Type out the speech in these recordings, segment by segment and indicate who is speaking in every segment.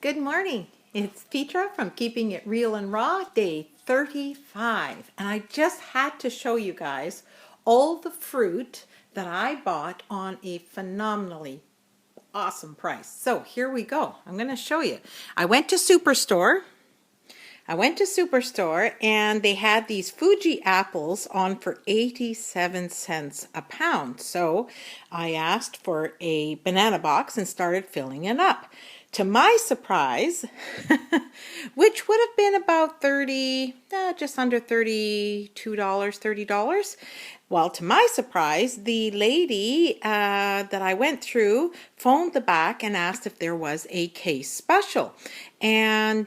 Speaker 1: Good morning. It's Petra from Keeping It Real and Raw, day 35. And I just had to show you guys all the fruit that I bought on a phenomenally awesome price. So here we go. I'm going to show you. I went to Superstore and they had these Fuji apples on for 87 cents a pound. So I asked for a banana box and started filling it up. To my surprise, which would have been about just under $32, $30. Well, to my surprise, the lady that I went through phoned the back and asked if there was a case special. And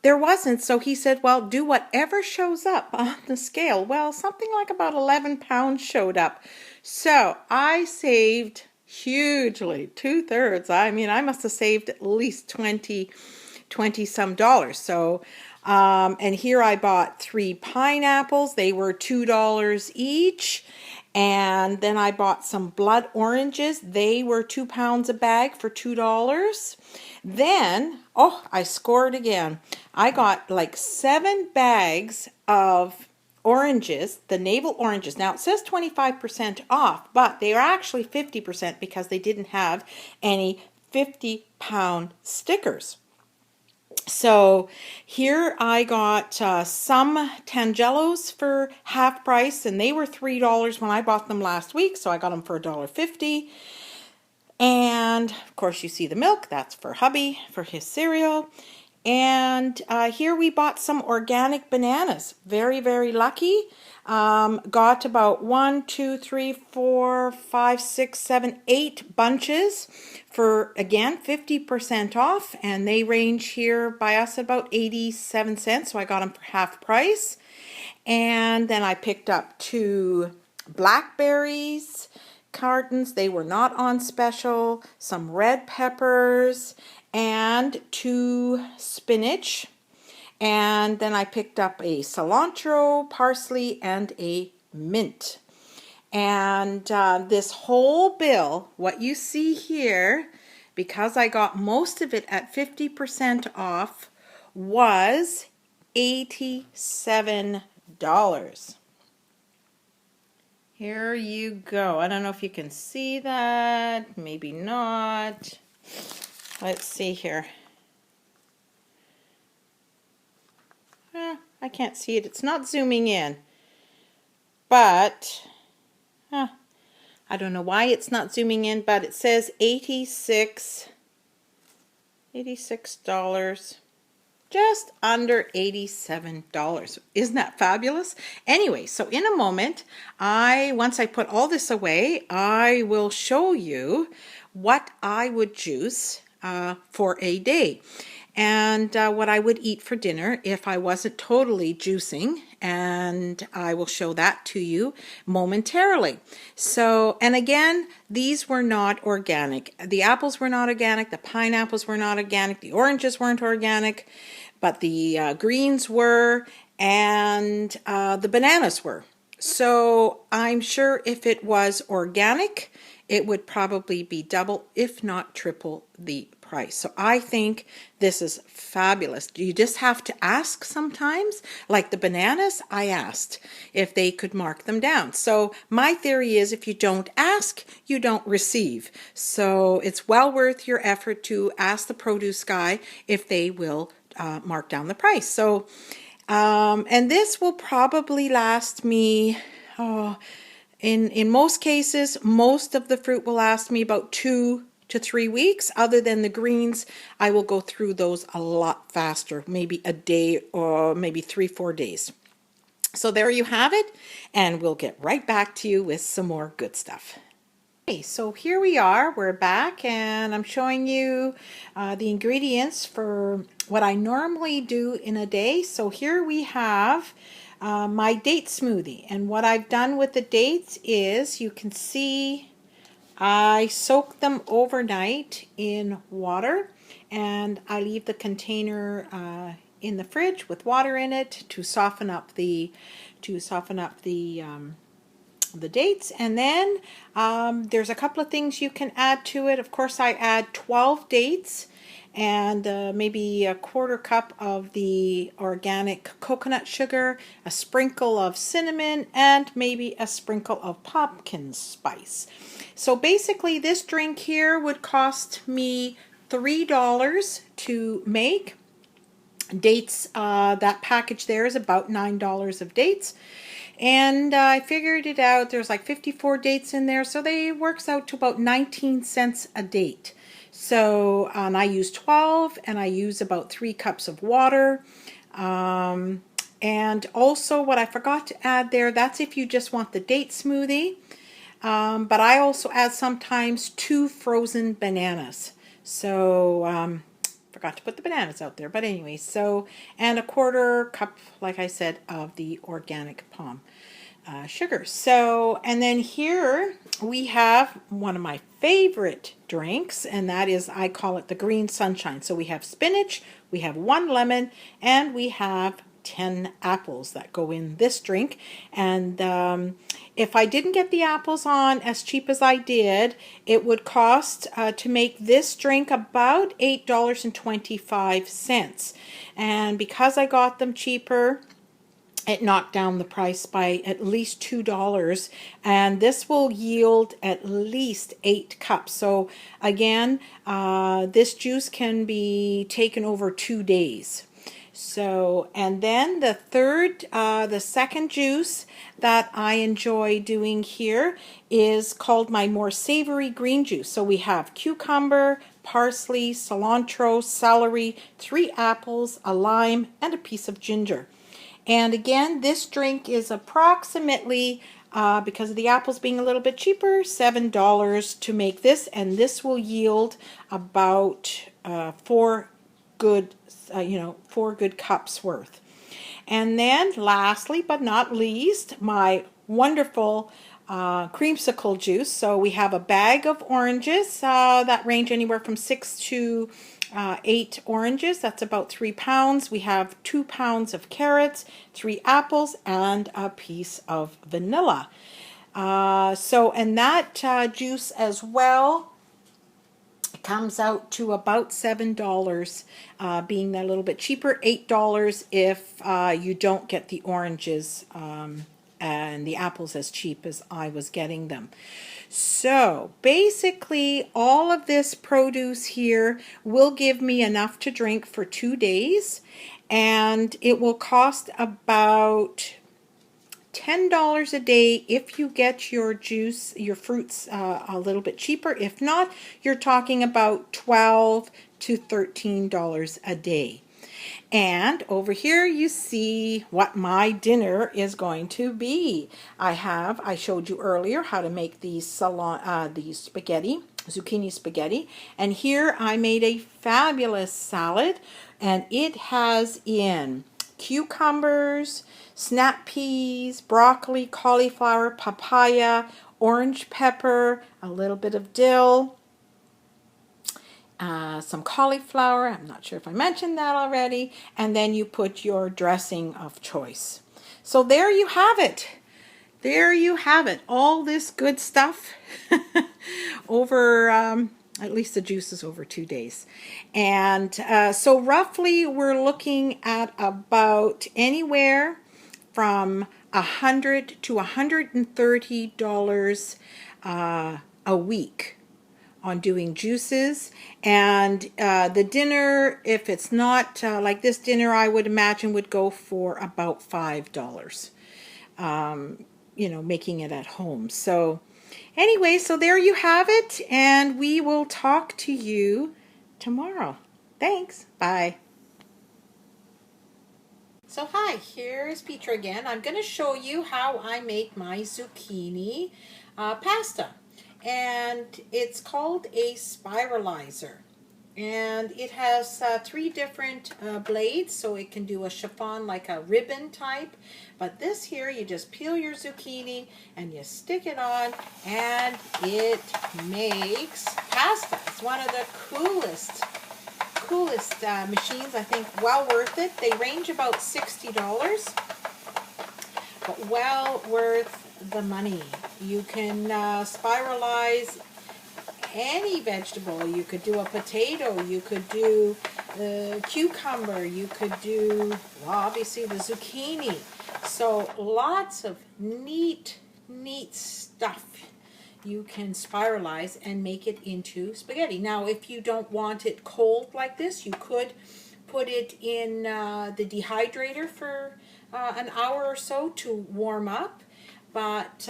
Speaker 1: there wasn't, so he said, well, do whatever shows up on the scale. Well, something like about 11 pounds showed up. So I saved hugely, 2/3. I mean, I must have saved at least 20 some dollars. So, and here I bought 3 pineapples. They were $2 each. And then I bought some blood oranges. They were 2 pounds a bag for $2. Then, oh, I scored again. I got like 7 bags of oranges, the navel oranges. Now it says 25% off, but they are actually 50% because they didn't have any 50-pound stickers. So here I got some Tangelos for half price, and they were $3 when I bought them last week, so I got them for $1.50. And of course you see the milk, that's for hubby, for his cereal. And here we bought some organic bananas. Very, very lucky. Got about 1, 2, 3, 4, 5, 6, 7, 8 bunches for, again, 50% off. And they range here by us at about 87 cents. So I got them for half price. And then I picked up 2 blackberries cartons. They were not on special. Some red peppers and 2 spinach. And then I picked up a cilantro, parsley, and a mint. And this whole bill, what you see here, because I got most of it at 50% off, was $87. Here you go. I don't know if you can see that. Maybe not. Let's see here. I can't see it. It's not zooming in. But, I don't know why it's not zooming in, but it says $86. Just under $87. Isn't that fabulous? Anyway, so in a moment, once I put all this away, I will show you what I would juice for a day, and what I would eat for dinner if I wasn't totally juicing, and I will show that to you momentarily. So, and again, these were not organic. The apples were not organic, the pineapples were not organic, the oranges weren't organic, but the greens were, and the bananas were. So I'm sure if it was organic, it would probably be double, if not triple, the price. So I think this is fabulous. You just have to ask sometimes. Like the bananas, I asked if they could mark them down. So my theory is if you don't ask, you don't receive. So it's well worth your effort to ask the produce guy if they will mark down the price. So, and this will probably last me, in most cases, most of the fruit will last me about 2 to 3 weeks. Other than the greens, I will go through those a lot faster, maybe a day or maybe 3-4 days. So there you have it, and we'll get right back to you with some more good stuff. Okay, so here we are, we're back, and I'm showing you the ingredients for what I normally do in a day. So here we have my date smoothie, and what I've done with the dates is, you can see I soak them overnight in water, and I leave the container in the fridge with water in it to soften up the the dates. And then there's a couple of things you can add to it. Of course, I add 12 dates and maybe a quarter cup of the organic coconut sugar, a sprinkle of cinnamon, and maybe a sprinkle of pumpkin spice. So basically this drink here would cost me $3 to make. Dates, that package there is about $9 of dates. And I figured it out, there's like 54 dates in there, so they works out to about 19 cents a date. So I use 12 and I use about 3 cups of water. And also what I forgot to add there, that's if you just want the date smoothie. But I also add sometimes 2 frozen bananas. So forgot to put the bananas out there. But anyway, so, and a quarter cup, like I said, of the organic palm sugar. So, and then here we have one of my favorite drinks, and that is, I call it the green sunshine. So we have spinach, we have 1 lemon, and we have 10 apples that go in this drink. And if I didn't get the apples on as cheap as I did, it would cost to make this drink about $8.25. And because I got them cheaper, it knocked down the price by at least $2, and this will yield at least 8 cups. So again, this juice can be taken over 2 days. So, and then the second juice that I enjoy doing here is called my more savory green juice. So we have cucumber, parsley, cilantro, celery, 3 apples, a lime, and a piece of ginger. And again, this drink is approximately, because of the apples being a little bit cheaper, $7 to make this, and this will yield about 4 good cups worth. And then lastly but not least, my wonderful creamsicle juice. So we have a bag of oranges that range anywhere from 6 to 8 oranges. That's about 3 pounds. We have 2 pounds of carrots, 3 apples, and a piece of vanilla. And that juice as well comes out to about $7, being a little bit cheaper, $8 if you don't get the oranges and the apples as cheap as I was getting them. So basically all of this produce here will give me enough to drink for 2 days, and it will cost about $10 a day if you get your juice, your fruits a little bit cheaper. If not, you're talking about $12 to $13 a day. And over here you see what my dinner is going to be. I showed you earlier how to make these spaghetti, zucchini spaghetti. And here I made a fabulous salad, and it has in cucumbers, snap peas, broccoli, cauliflower, papaya, orange pepper, a little bit of dill, some cauliflower, I'm not sure if I mentioned that already, and then you put your dressing of choice. So there you have it. There you have it. All this good stuff over, at least the juice is over 2 days. And so roughly we're looking at about anywhere from $100 to $130 a week on doing juices. And the dinner, if it's not like this dinner, I would imagine would go for about $5, making it at home. So anyway, so there you have it, and we will talk to you tomorrow. Thanks. Bye. So hi, here's Petra again. I'm going to show you how I make my zucchini pasta. And it's called a spiralizer. And it has 3 different blades, so it can do a chiffon like a ribbon type. But this here, you just peel your zucchini and you stick it on, and it makes pasta. It's one of the coolest machines, I think. Well worth it. They range about $60, but well worth the money. You can spiralize any vegetable. You could do a potato, you could do the cucumber, you could do, well, obviously the zucchini. So lots of neat stuff you can spiralize and make it into spaghetti. Now, if you don't want it cold like this, you could put it in the dehydrator for an hour or so to warm up. But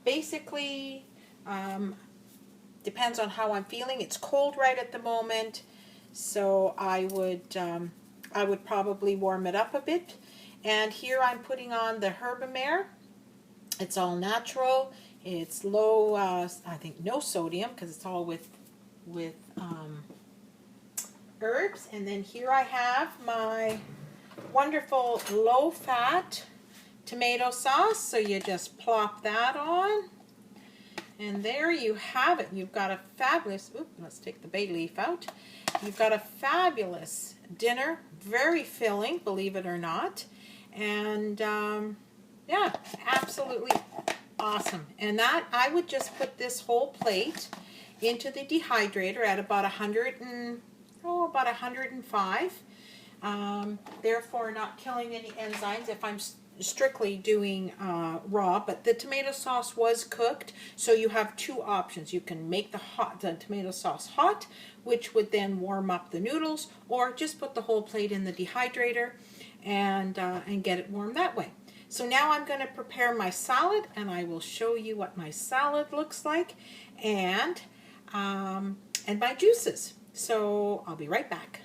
Speaker 1: basically, depends on how I'm feeling. It's cold right at the moment, so I would probably warm it up a bit. And here I'm putting on the Herbamare. It's all natural. It's low, I think no sodium because it's all with herbs. And then here I have my wonderful low-fat tomato sauce. So you just plop that on. And there you have it. You've got a fabulous, let's take the bay leaf out. You've got a fabulous dinner, very filling, believe it or not. And yeah, absolutely awesome. And that, I would just put this whole plate into the dehydrator at about 105. Therefore not killing any enzymes if I'm strictly doing raw, but the tomato sauce was cooked, so you have two options. You can make the tomato sauce hot, which would then warm up the noodles, or just put the whole plate in the dehydrator and get it warm that way. So now I'm going to prepare my salad, and I will show you what my salad looks like, and my juices. So I'll be right back.